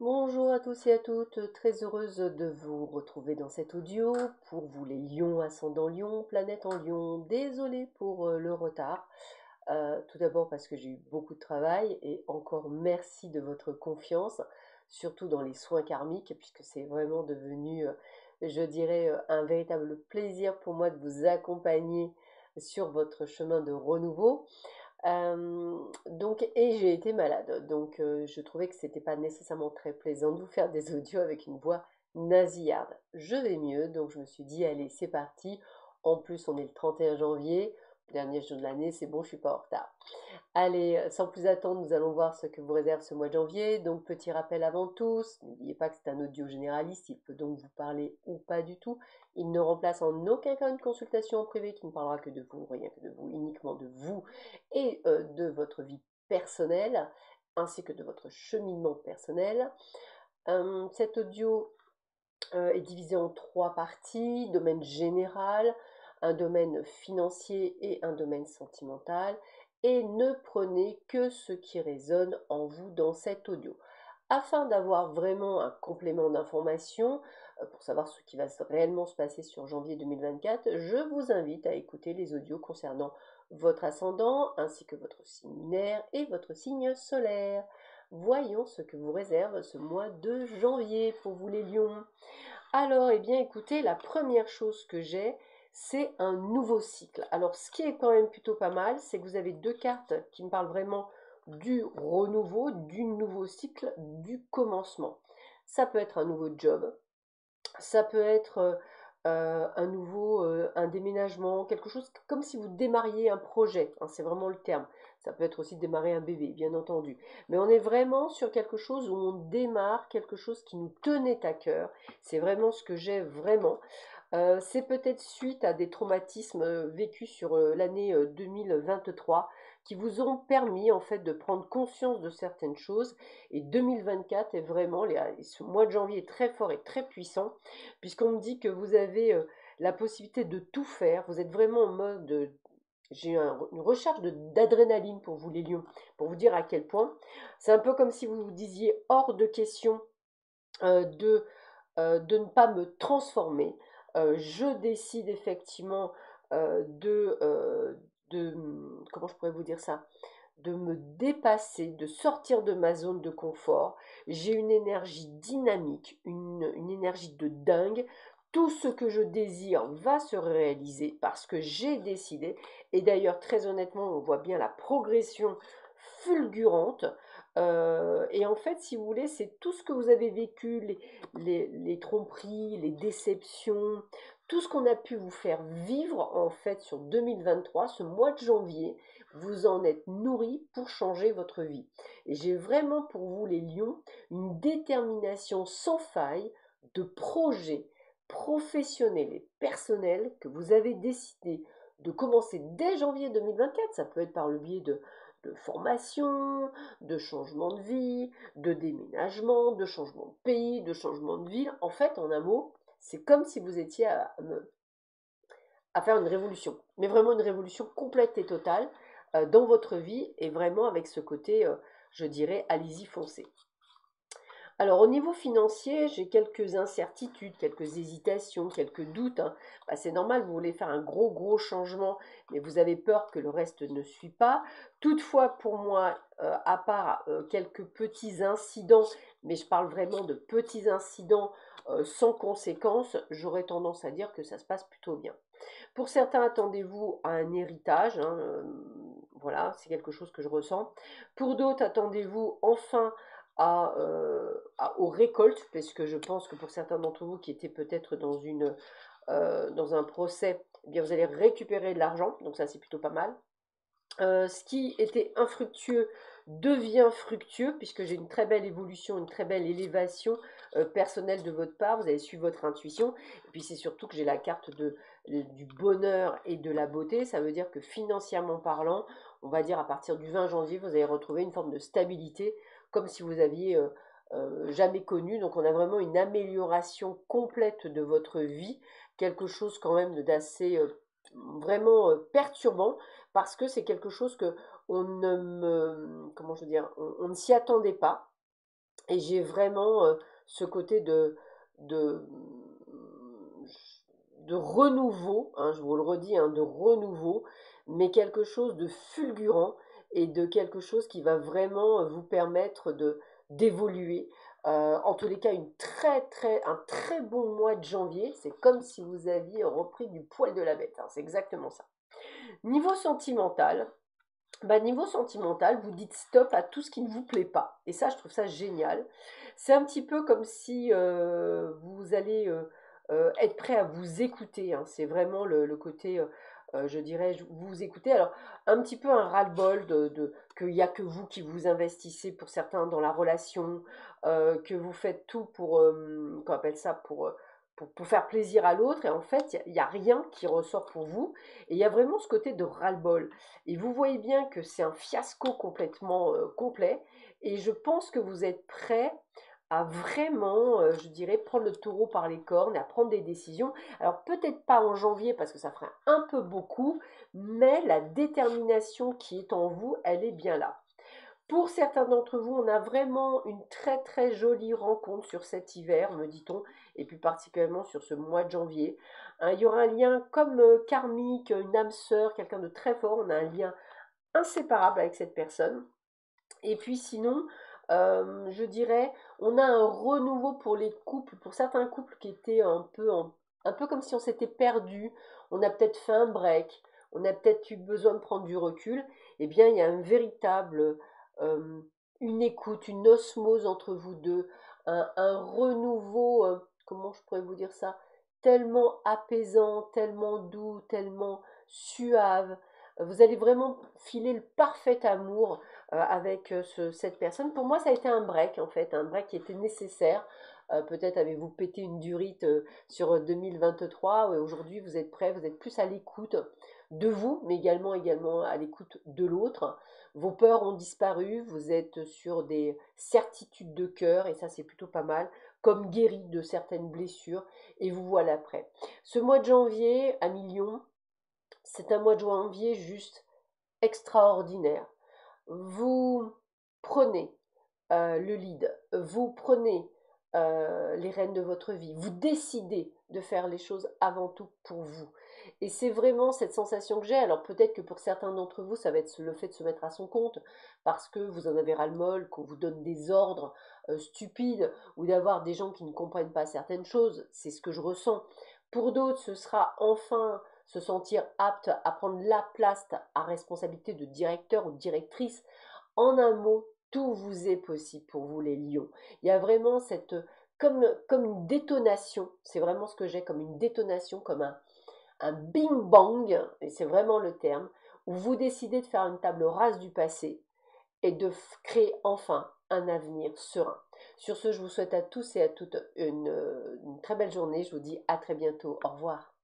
Bonjour à tous et à toutes, très heureuse de vous retrouver dans cet audio pour vous les lions, ascendant lion, planète en lion. Désolée pour le retard. Tout d'abord parce que j'ai eu beaucoup de travail et encore merci de votre confiance, surtout dans les soins karmiques, puisque c'est vraiment devenu, je dirais, un véritable plaisir pour moi de vous accompagner sur votre chemin de renouveau. Donc et j'ai été malade, donc je trouvais que c'était pas nécessairement très plaisant de vous faire des audios avec une voix nasillarde. Je vais mieux, donc je me suis dit: «Allez, c'est parti». En plus, on est le 31 janvier, dernier jour de l'année, c'est bon, je suis pas en retard. Allez, sans plus attendre, nous allons voir ce que vous réserve ce mois de janvier. Donc, petit rappel avant tous, n'oubliez pas que c'est un audio généraliste, il peut donc vous parler ou pas du tout. Il ne remplace en aucun cas une consultation en privé qui ne parlera que de vous, rien que de vous, uniquement de vous et de votre vie personnelle, ainsi que de votre cheminement personnel. Cet audio est divisé en trois parties: domaine général, un domaine financier et un domaine sentimental. Et ne prenez que ce qui résonne en vous dans cet audio. Afin d'avoir vraiment un complément d'information, pour savoir ce qui va réellement se passer sur janvier 2024, je vous invite à écouter les audios concernant votre ascendant, ainsi que votre signe lunaire et votre signe solaire. Voyons ce que vous réserve ce mois de janvier pour vous les lions. Alors, eh bien, écoutez, la première chose que j'ai, c'est un nouveau cycle. Alors, ce qui est quand même plutôt pas mal, c'est que vous avez deux cartes qui me parlent vraiment du renouveau, du nouveau cycle, du commencement. Ça peut être un nouveau job, ça peut être un déménagement, quelque chose comme si vous démarriez un projet, hein, c'est vraiment le terme. Ça peut être aussi démarrer un bébé, bien entendu. Mais on est vraiment sur quelque chose où on démarre quelque chose qui nous tenait à cœur. C'est vraiment ce que j'ai vraiment. C'est peut-être suite à des traumatismes vécus sur l'année 2023 qui vous ont permis en fait de prendre conscience de certaines choses. Et 2024 est vraiment, ce mois de janvier est très fort et très puissant, puisqu'on me dit que vous avez la possibilité de tout faire. Vous êtes vraiment en mode j'ai une recherche d'adrénaline pour vous les lions, pour vous dire à quel point. C'est un peu comme si vous vous disiez hors de question de ne pas me transformer. Je décide effectivement de, comment je pourrais vous dire ça, de me dépasser, de sortir de ma zone de confort. J'ai une énergie dynamique, une énergie de dingue. Tout ce que je désire va se réaliser parce que j'ai décidé. Et d'ailleurs, très honnêtement, on voit bien la progression fulgurante. Et en fait, si vous voulez, c'est tout ce que vous avez vécu, les tromperies, les déceptions, tout ce qu'on a pu vous faire vivre en fait sur 2023, ce mois de janvier, vous en êtes nourri pour changer votre vie. Et j'ai vraiment pour vous les lions une détermination sans faille de projets professionnels et personnels que vous avez décidé de commencer dès janvier 2024. Ça peut être par le biais de formation, de changement de vie, de déménagement, de changement de pays, de changement de ville. En fait, en un mot, c'est comme si vous étiez à faire une révolution, mais vraiment une révolution complète et totale dans votre vie, et vraiment avec ce côté, je dirais, allez-y, foncez. Alors au niveau financier, j'ai quelques incertitudes, quelques hésitations, quelques doutes, hein. Bah, c'est normal, vous voulez faire un gros changement, mais vous avez peur que le reste ne suive pas. Toutefois, pour moi, à part quelques petits incidents, mais je parle vraiment de petits incidents sans conséquences, j'aurais tendance à dire que ça se passe plutôt bien. Pour certains, attendez-vous à un héritage, hein, voilà, c'est quelque chose que je ressens. Pour d'autres, attendez-vous enfin aux récoltes, parce que je pense que pour certains d'entre vous qui étaient peut-être dans un procès, eh bien vous allez récupérer de l'argent, donc ça c'est plutôt pas mal. Ce qui était infructueux devient fructueux, puisque j'ai une très belle évolution, une très belle élévation personnelle de votre part. Vous avez suivi votre intuition. Et puis c'est surtout que j'ai la carte du bonheur et de la beauté. Ça veut dire que financièrement parlant, on va dire à partir du 20 janvier, vous allez retrouver une forme de stabilité, comme si vous aviez jamais connu. Donc on a vraiment une amélioration complète de votre vie, quelque chose quand même d'assez vraiment perturbant, parce que c'est quelque chose que on ne me, comment je veux dire, on ne s'y attendait pas. Et j'ai vraiment ce côté de, de renouveau, hein, je vous le redis, hein, de renouveau, mais quelque chose de fulgurant et de quelque chose qui va vraiment vous permettre de d'évoluer. En tous les cas, un très bon mois de janvier. C'est comme si vous aviez repris du poil de la bête, hein, c'est exactement ça. Niveau sentimental, niveau sentimental, vous dites stop à tout ce qui ne vous plaît pas. Et ça, je trouve ça génial. C'est un petit peu comme si vous allez être prêt à vous écouter, hein. C'est vraiment le côté, je dirais, vous écouter. Alors, un petit peu un ras-le-bol qu'il n'y a que vous qui vous investissez pour certains dans la relation, que vous faites tout pour, qu'on appelle ça, pour faire plaisir à l'autre. Et en fait, il n'y a rien qui ressort pour vous. Et il y a vraiment ce côté de ras-le-bol. Et vous voyez bien que c'est un fiasco complètement complet. Et je pense que vous êtes prêt à vraiment, je dirais, prendre le taureau par les cornes et à prendre des décisions. Alors peut-être pas en janvier parce que ça ferait un peu beaucoup, mais la détermination qui est en vous, elle est bien là. Pour certains d'entre vous, on a vraiment une très très jolie rencontre sur cet hiver, me dit-on, et plus particulièrement sur ce mois de janvier. Hein, il y aura un lien comme karmique, une âme sœur, quelqu'un de très fort, on a un lien inséparable avec cette personne. Et puis sinon, je dirais, on a un renouveau pour les couples, pour certains couples qui étaient un peu comme si on s'était perdu, on a peut-être fait un break, on a peut-être eu besoin de prendre du recul. Eh bien, il y a un véritable, euh, une écoute, une osmose entre vous deux, un renouveau, comment je pourrais vous dire ça, tellement apaisant, tellement doux, tellement suave. Vous allez vraiment filer le parfait amour avec cette personne. Pour moi, ça a été un break, en fait, un break qui était nécessaire. Peut-être avez-vous pété une durite sur 2023, et aujourd'hui vous êtes prêt, vous êtes plus à l'écoute de vous, mais également à l'écoute de l'autre. Vos peurs ont disparu, vous êtes sur des certitudes de cœur, et ça c'est plutôt pas mal, comme guéri de certaines blessures, et vous voilà prêt. Ce mois de janvier à Million, c'est un mois de janvier juste extraordinaire. Vous prenez le lead, vous prenez les rênes de votre vie, vous décidez de faire les choses avant tout pour vous. Et c'est vraiment cette sensation que j'ai. Alors peut-être que pour certains d'entre vous, ça va être le fait de se mettre à son compte, parce que vous en avez ras-le-molle, qu'on vous donne des ordres stupides, ou d'avoir des gens qui ne comprennent pas certaines choses. C'est ce que je ressens. Pour d'autres, ce sera enfin se sentir apte à prendre la place à responsabilité de directeur ou de directrice. En un mot, tout vous est possible pour vous les lions. Il y a vraiment cette, comme une détonation, c'est vraiment ce que j'ai comme une détonation, comme un bing bang, et c'est vraiment le terme, où vous décidez de faire une table rase du passé et de créer enfin un avenir serein. Sur ce, je vous souhaite à tous et à toutes une très belle journée. Je vous dis à très bientôt. Au revoir.